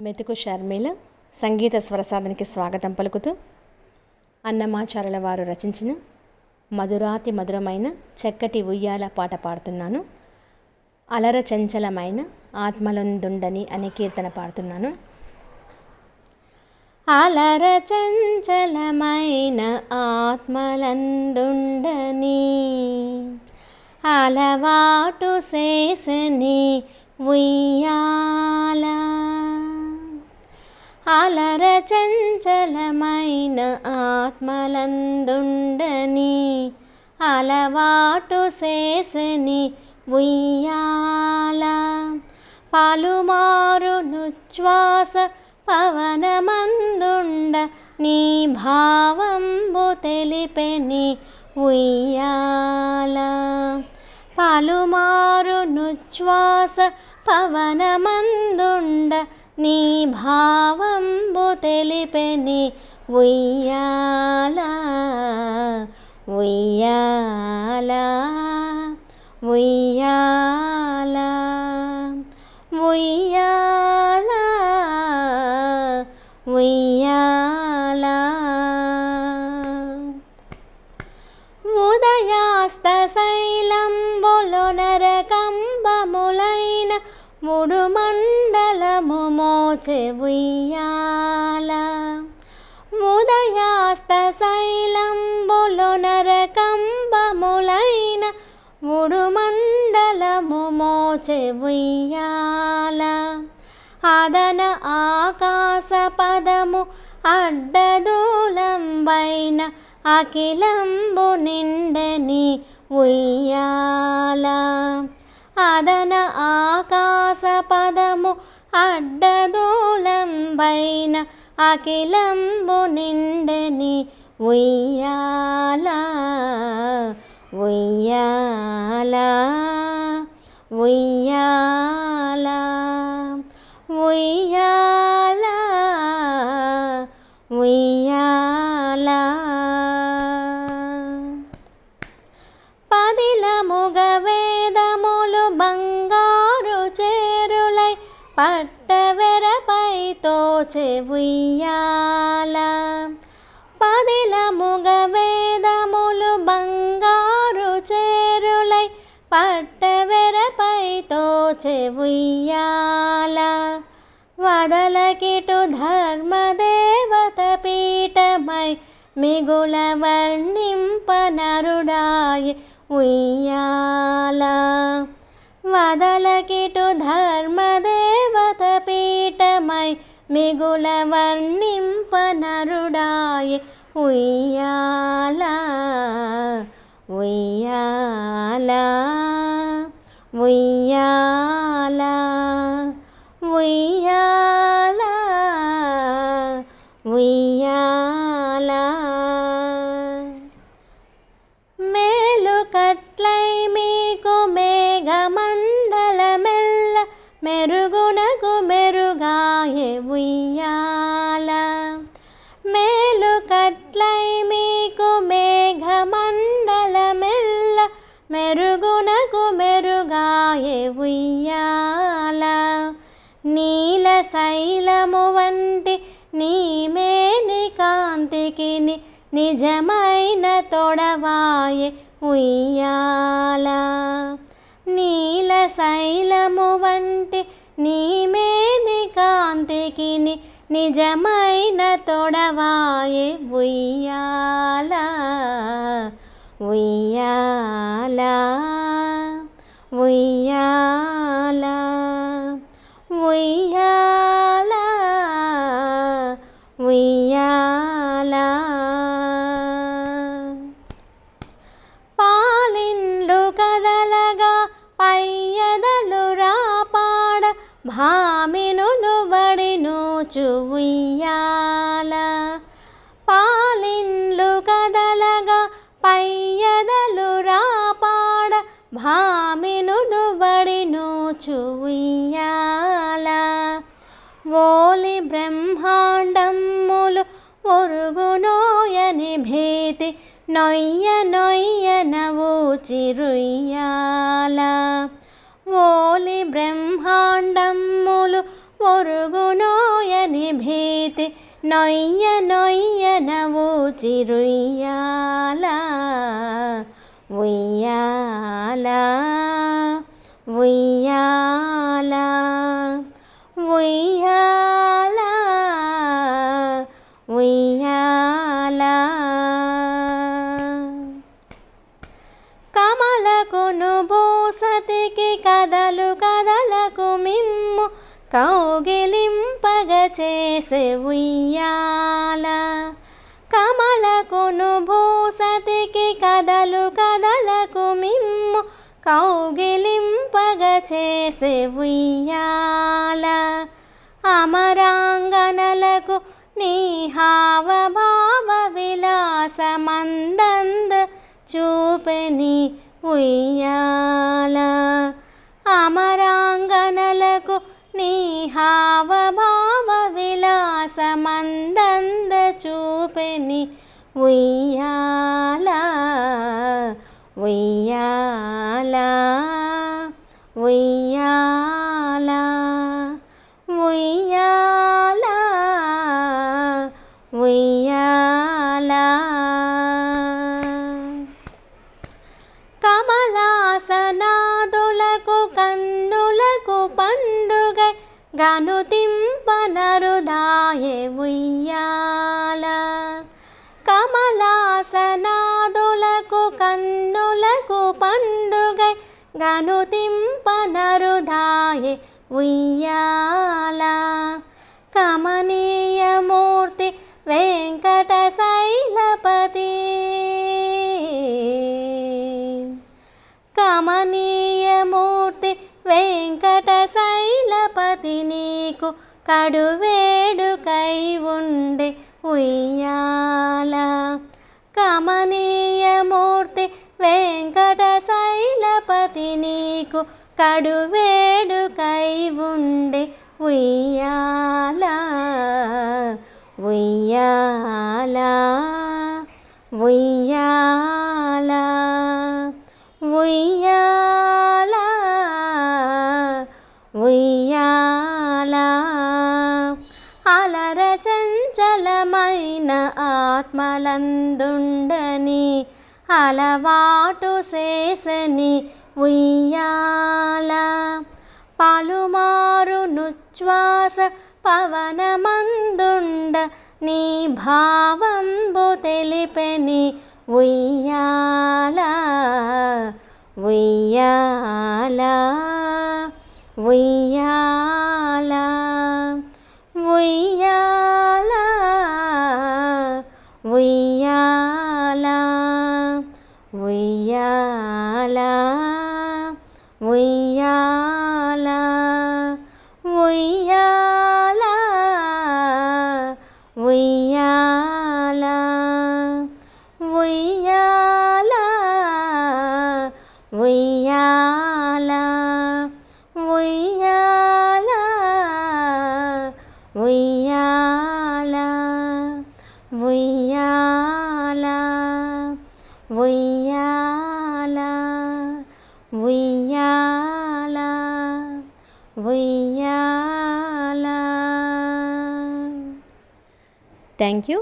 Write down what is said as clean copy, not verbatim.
మెతుకు షర్మిల సంగీత స్వరసాధనకి స్వాగతం పలుకుతూ అన్నమాచార్యుల వారు రచించిన మధురాతి మధురమైన చక్కటి ఉయ్యాల పాట పాడుతున్నాను. అలర చంచలమైన ఆత్మలందుండని అనే కీర్తన పాడుతున్నాను. అలర చంచలమైన ఆత్మలందుండని అలవాటు చేసని ఉయ్యాల. అలర చంచలమైన ఆత్మలందుండని అలవాటు చేసని ఉయ్యాల. పలుమారు నుచ్ఛ్వాస పవనమందుండ నీ భావంబు తెలిపెని ఉయ్యాల. పలుమారు నుచ్ఛ్వాస పవనమందుండ నీ భావంబు తెలిపెని ఉయ్యాల. ఉయ్యాల ఉయ్యాల ఉయ్యాల ఉయ్యాల. ఉదయాస్త శైలంబులో నరకంబములైన మూడు మండలము మోచె ఉయ్యాల. ఉదయాస్త శైలంబులో నరకంబములైన మూడు మండలము మోచె ఉయ్యాల. అదన ఆకాశ పదము అడ్డదూలంబైన అఖిలంబు నిండని ఉయ్యాల. అదన ఆకాశ పదము అడ్డదూలంబైన అఖిలంబు నిండని ఉయ్యాల. ఉయ్యాల ఉయ్యాల ఉయ్యాల ఉయ్యాల. పదిలముగ వేదములు బంగారు చేరులై పట్టవెరపై తోచె ఉయ్యాల. పదిలముగ వేదములు బంగారు చేరులై పట్టవెరపై తోచె ఉయ్యాల. వదలకిటు ధర్మదేవత పీఠమై మిగుల వర్ణింపనరుడాయె ఉయ్యాల. వదలకిటు ధర్మదేవత పీఠమై మిగుల వర్ణింపనరుడాయె ఉయ్యాల. ఉయ్యాల ఉయ్యాల ఉయ్యాల ఉయ్యాల. మేలుకట్లై మీకు మేఘమండలమెల్ల మెరుగునకు మెరుగాయె ఉయ్యాల. మేలుకట్లై మీకు మేఘమండలమెల్ల మెరుగునకు మెరుగాయె ఉయ్యాల. నీల శైలము వంటి నీ మేని కాంతికి నిజమైన తొడవాయె ఉయ్యాల. నీల శైలము వంటి నీ మేని కాంతికి నిజమైన తొడవాయె ఉయ్యాల. ఉయ్యాల ఉయ్యాల ఉయ్యాల ఉయ్యాల. పాలిండ్లు కదలగా పయ్యదలు రాపాడ భామినులు బడి నూచు ఉయ్యాల. పాలిండ్లు కదలగా పయ్యదలు రాపాడ భామినులు బడి నూచు ఉయ్యాల. ఓలి బ్రహ్మాండమ్ములు ఒరుగునోయని భీతి నొయ్య నొయ్య నవూచిరుయ్యాల. ఓలి బ్రహ్మాండమ్ములు ఒరుగునో ఊపితి నొయ్య నొయ్యన ఊచిరుయ్యాల ఉయ్యాల ఉయ్యాల ఉయ్యాల ఉయ్యాల కమలకును భూసతికి కదలు కదలకు మిమ్ము కౌగిలింపగ చేసే ఉయ్యాల కమలకును భూసతికి కదలు కదలకు మిమ్ము కౌగిలింపగ చేసే ఉయ్యాల అమరాంగనలకు నీ హావభావ విలాసమందంద చూపెని ఉయ్యాల అమరాంగనలకు నీ హావభావ విలాసమందంద చూపెని ఉయ్యాల ఉయ్యాల ఉయ్యాల ఉయ్యాల ఉయ్యాల కమలాసనాదులకు కన్నులకు పండుగ గనుతింపనరుదాయే ఉయ్యాల కమలాసనాదులకు కన్నులకు పండుగ గనుతింపనరుదాయే ఉయ్యాల కమనీయమూర్తి వెంకటశైలపతి కమనీయమూర్తి వెంకటశైలపతి నీకు కడువేడుకై ఉండే ఉయ్యాల కమనీయమూర్తి వెంకటశైలపతి నీకు కడువేడుకై ఉండే ఉయ్యాల ఉయ్యాల ఉయ్యాల ఉయ్యాల ఉయ్యాల అలర చంచలమైన ఆత్మలందుండని అలవాటు చేసని ఉయ్యాల పలుమారు నుచ్ఛ్వాస పవనమందుండ నీ భావంబు తెలిపెని ఉయ్యాల ఉయ్యాల ఉయ్యాల ఉయ్యాల ఉయ్యాల ఉయ్యాల ఉయ్యాల ఉయ్యాల ఉయ్యాల ఉయ్యాల ఉయ్యాల ఉయ్యాల ఉయ్యాల ఉయ్యాల ఉయ్యాల ఉయ్యాల ఉయ్యాల. Thank you.